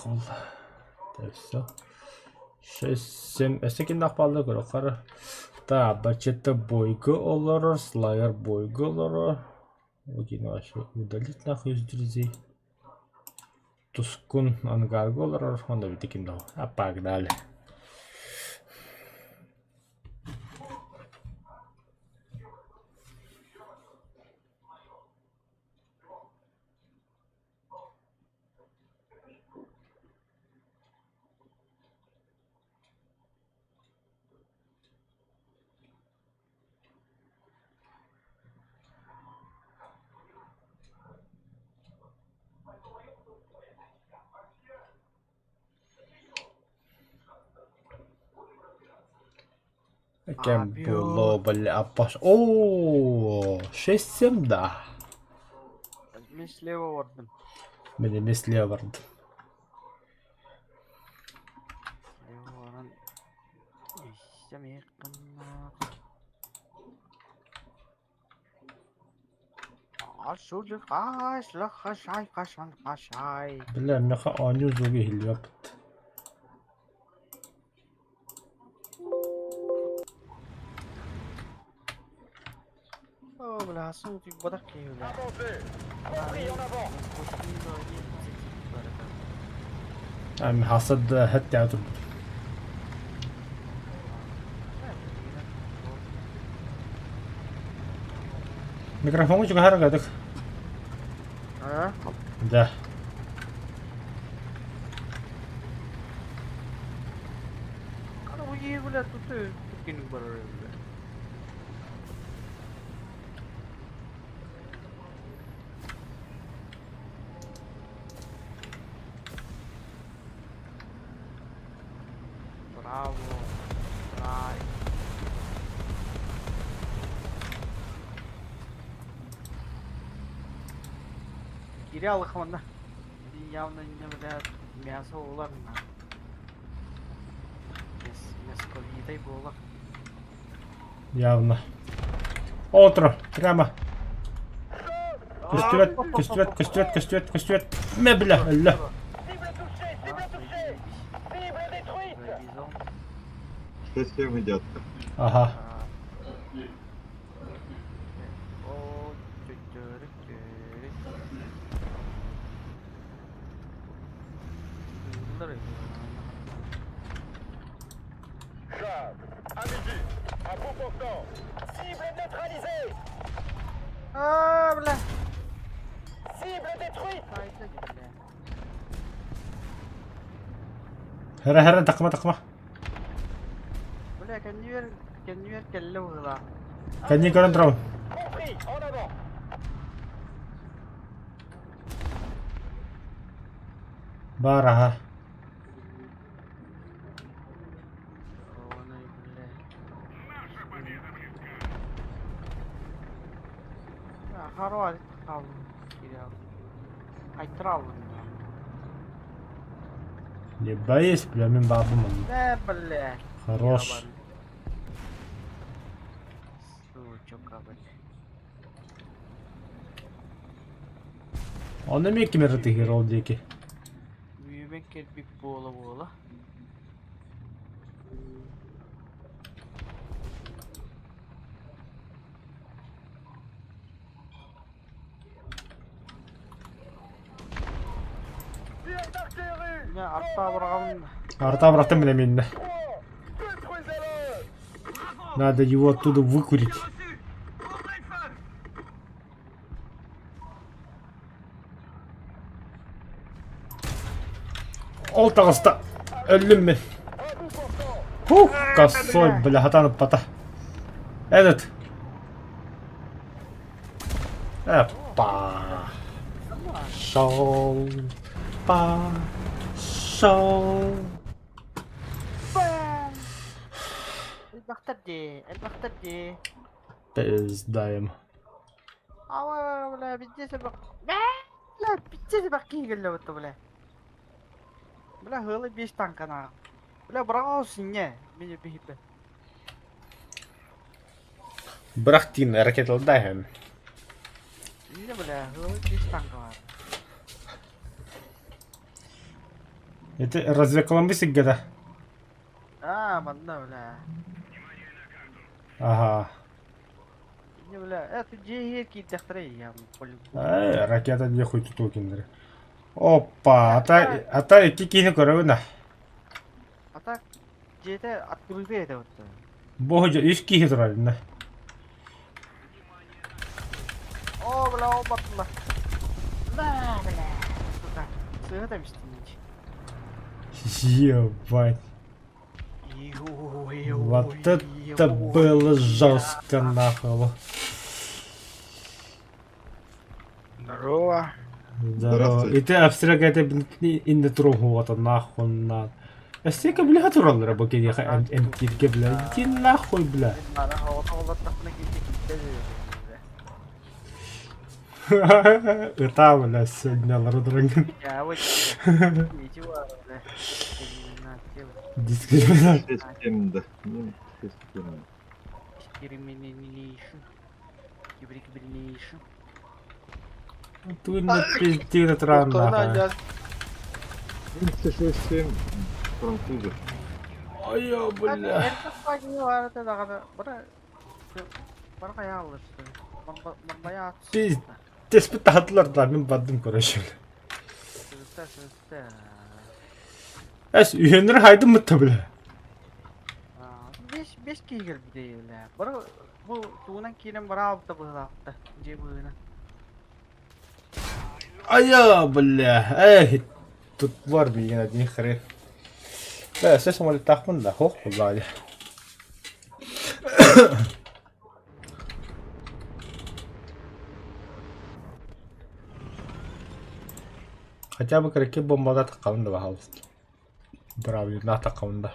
кол. Все. 6-7 эсекин нахпалды көрөкөр. Та бачетте бойгы олорор, слайер бойгы олорор. Один аşı удалить нахуй из друзей. Тускун ангаргы олорор. Онда битеким дау. А погнали. Кем было, бля, апаш. О, 6-7, да. Ben слева vardım. Benim слева vardı. Слева varan. İşte yakınlar. Çocuk kaçla kaşay kaşan kaşay. Бля, мяха аню зуги хилиопт. Oh bela asıl bir badak ya bela. Am hasad hatta atıb. Микрофон juga haragadık. Ha? Да. Kana bu iyi bela tutu tukin barar bela. Bravo. Right. Geri al kamanda. Явно не блядь мясо олар на. Мясо ковидай было. Явно. Отро, прямо. Костюет. Мебля, ля. Совсем идет. Ага. À midi, à bout portant. Cible neutralisée. Ah bla. Cible détruite. Hera takma. Bla kan you ver kello hula. Can you go and drone? Compris, en avant. Baraha. Хорош, al. Kirial. Ay travın. يبقى يسبلا من بعضهم. Ne bla. Хорош. Su çok abi. Он имеет камеры герол дики. Büyümek bir boğula. Tir d'artillerie. Ya artta bırakalım. Арта братом меня минно. Détruisez-le. Надо его оттуда выкурить. Олтағыста өлім мен. Фух, косой, бля, хатанып бата. Этот. Опа. Шоу. Шоу. El-Baghdadi. Пиздаем. Ава, бля, bizde sebak. Bla, bizde sebak geliyor bu bla. Bla hılı 5 tankana. Bla bravo sinye. Beni bir hipe. Брахтин, ракеталдаем. Sinye bla hılı 5 tanka var. Это развлекалым сиггада. Манда, бля. Ага. Не, бля, это джейгер кидахтрей, я по-любому. Ракета не хуй тут киндер. Опа, ата iki kini көрөбүнө. А так, джейте открытый это вот. Божо иш кихи турарына. О, бля, о, батла. Да, бля. Сука, сыгы там стенич. Ебать. Вот это было жестко нахуй. Здорово. Здорово. И ты абстракт это инде трогу нахуй на. Эстека бля туралар бу кеде эмтирге бля. Иди нахуй бля. Надо хавата тахна киде. Это бля сигнал родранган. Я вот ничего, бля. Дискриминация. Системді. Мен системді. Discrimination. Discrimination. Ты на пиздец рано. Мен 67 французы. Ой, бля. Это пойди var это да. Бара кая алыр. Барбая. Пиздец битатлар да мен бадым көрөшүм. Эс үйөнөр хайдым мытта бля. Беш кийгел бide бля. Бара бу туунан кийин бара алты быгакты. Же быгына. Ай, бля. Тут var bir один хрен. Да, все самолет тахмын да, хох кулали. Хотя бы краки бомбада таққанында бахалысты. Бравлина таққанында.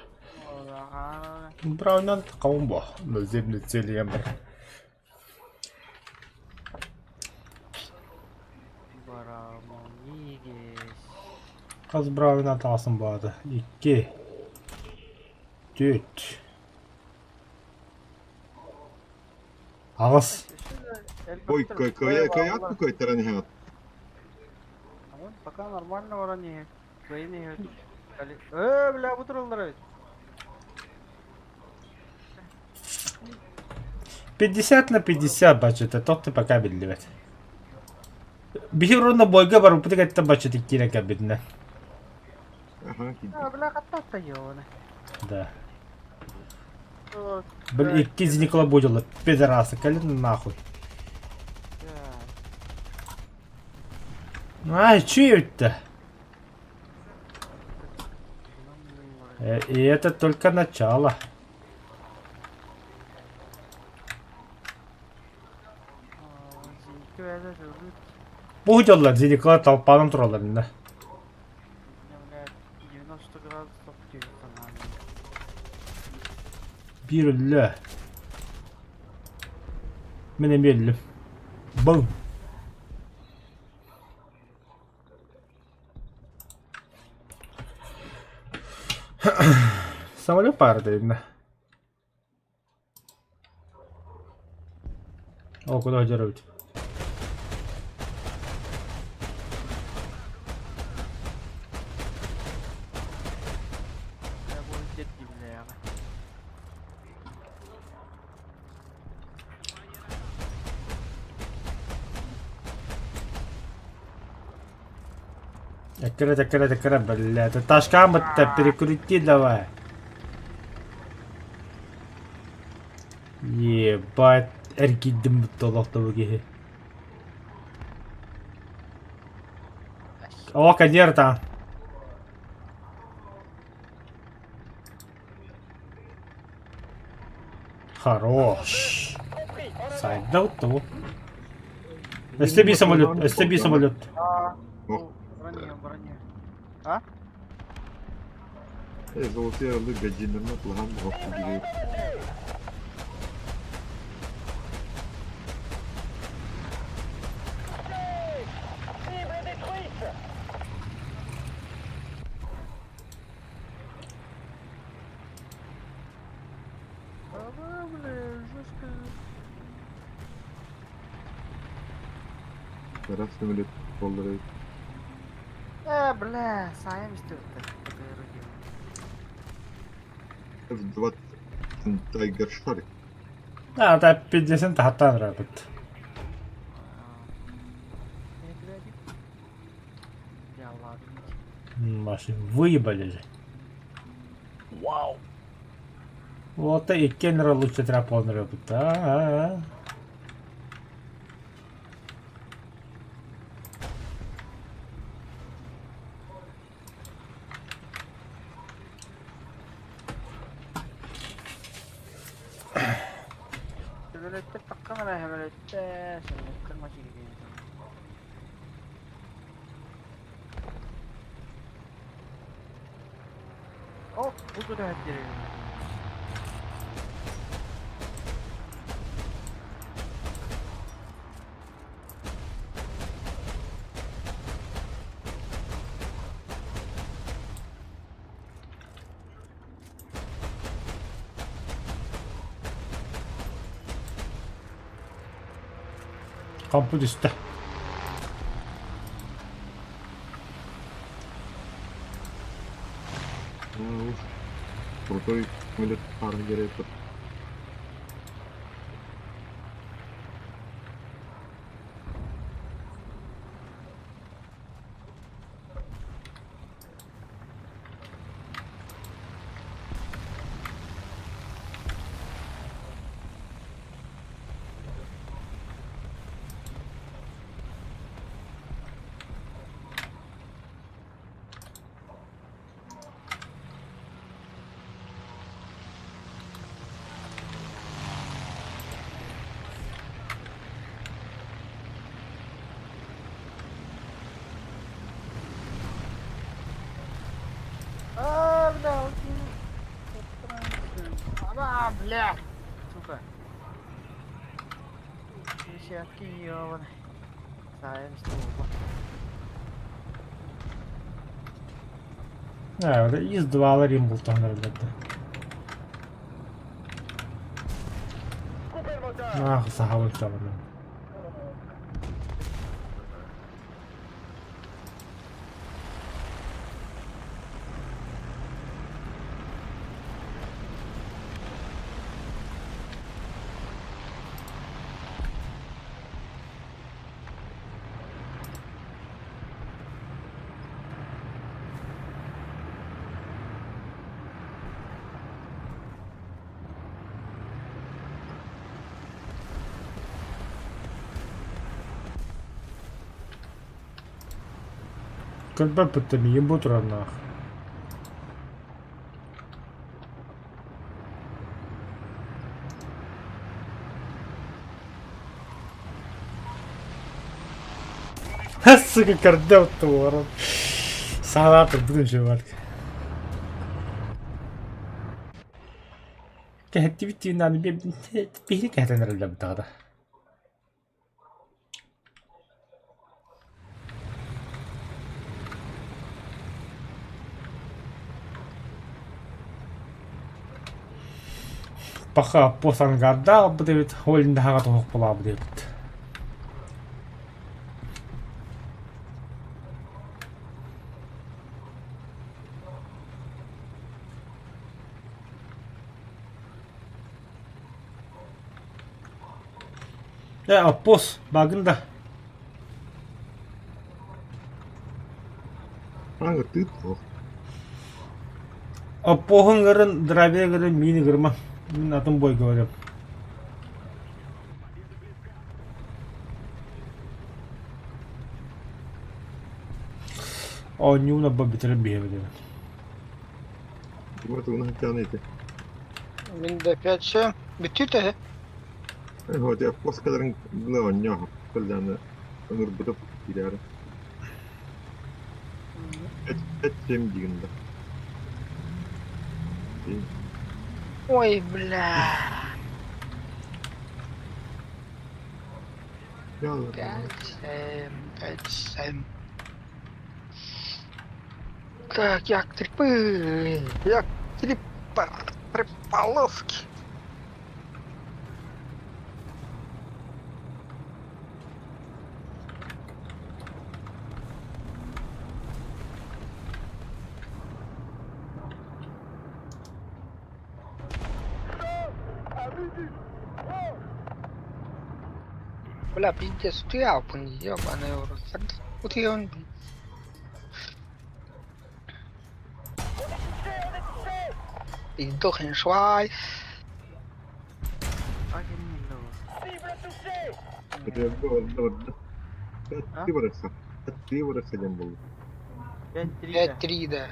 Бравлина таққан ба. Наземный цели бір. Қаз бравлина тағасын бады. 2 4 Ағыз. Ой, каяк какой таранихат. Пока нормально вроде. Двойные. Бля, бутырылдыр. 50 на 50 бачыты, тоқты пока білдібет. Бихир орында бойға бар, ұпыты кәтті бачыты керек әбетіне. Ага, киді. Бля, каттатта ёны. Да. Бля, 2 зеникола буділі, педерасы, кәлін нахуй. Ай, че это? И это только начало. Буділі, зеникола толпаным тұралар, да. 90 градусов тюрьма. Bir öyle. Ben emelim. Bum. Самолет падает. О, куда удерживать? Я буду детки, бля. Такая, блядь. Ты ташкам-то перекрути давай. Ебать. Эркидим толокта выгихи. О, конечно. Хорош. Сайда вот того. СТБ самолет, СТБ самолет. Броня. Золотые орлы гаджинерны қылған бұғақты керек. Cible détruite. Бля, жестко. Тарaf самолет қолдырайды. Бля, саем істепті. F-20 Tiger Shark. Да, это 50 хатан работает. Ne bileyim. Ya Allah bilmiyorum. Машин выебали же. Вау. Вот и Кеннера лучше трапон работает. А-а-а. Böyle takkan ara böyle de sen kırmacı gibi. Oh, bu da hediye. Kampın üstte. Ну, уж крутой милитарный герой. Бля, ана, бля. Сука. Десятки ёбаный. Знаем, что Вот из 2 ларим был там, ребята. Coupez le moteur. Ах, сахавы там. Когда потом ебут равнах. Сука, кардел твором. Салатır bu da şey var. Kehti bittiğinden bir kehten herhalde bir daha da. Баха посангарда bu evet holinde haga tohuk bula bu evet. Апос багында. Ага, ты то. Апоһын гырын драйвер гырын мини гырма. Мен атым бой говорю. О, нюна бабитер бегает. Вот у нас тянете. Менде 5 бүтүтө. Вот я поскадарın ne oynuyor. Kılcanı ömür bıtıp gider. Et temdiginde. Ой, бля. Ya 5-7. Так, як трипи. Як трипер. Трипаловки. Бля, пиздец, тряпанный, ёбаный в рот. Вот и он. Издохнешь, швай. Один лоу. Cible touchée. Ты выросла. Ты выросла, был. 5-3. 5-3, да.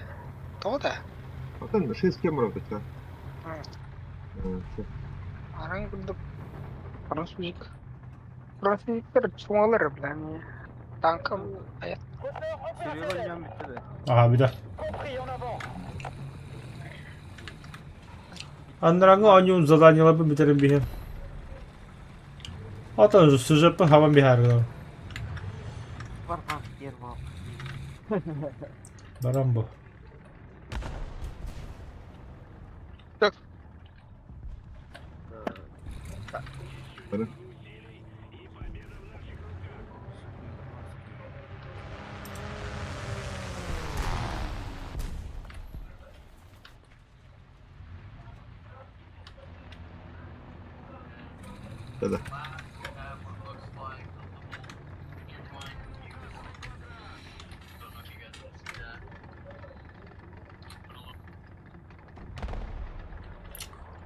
То-то? А там 6 кемеров у тебя. Арang untuk Французик. Французик чумалар, бля, не. Танком, аят. Conteneur Sürüyor opérationnel. hocam bitti de. Aha bir de. Compris, en avant. Андрангу анюн заданияларды бitirin bir. Atan sujepin havan bir her gün. Var kan yer var. Baran bu. Так, Bana. Да-да.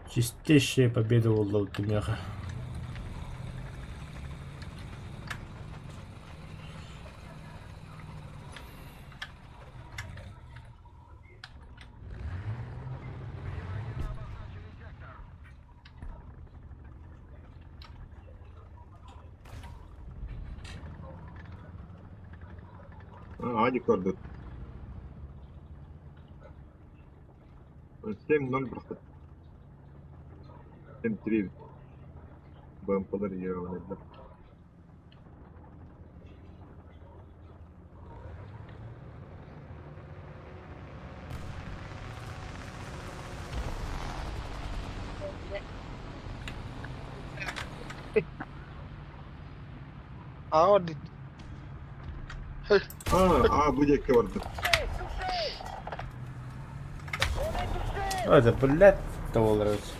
Чистейшая победа была у Тумеха. Ади gördü. 7-0 просто. 7-3. БМП'ler ya oynadılar. Audi. Bu dakika vardı. Это, блядь, того нравится.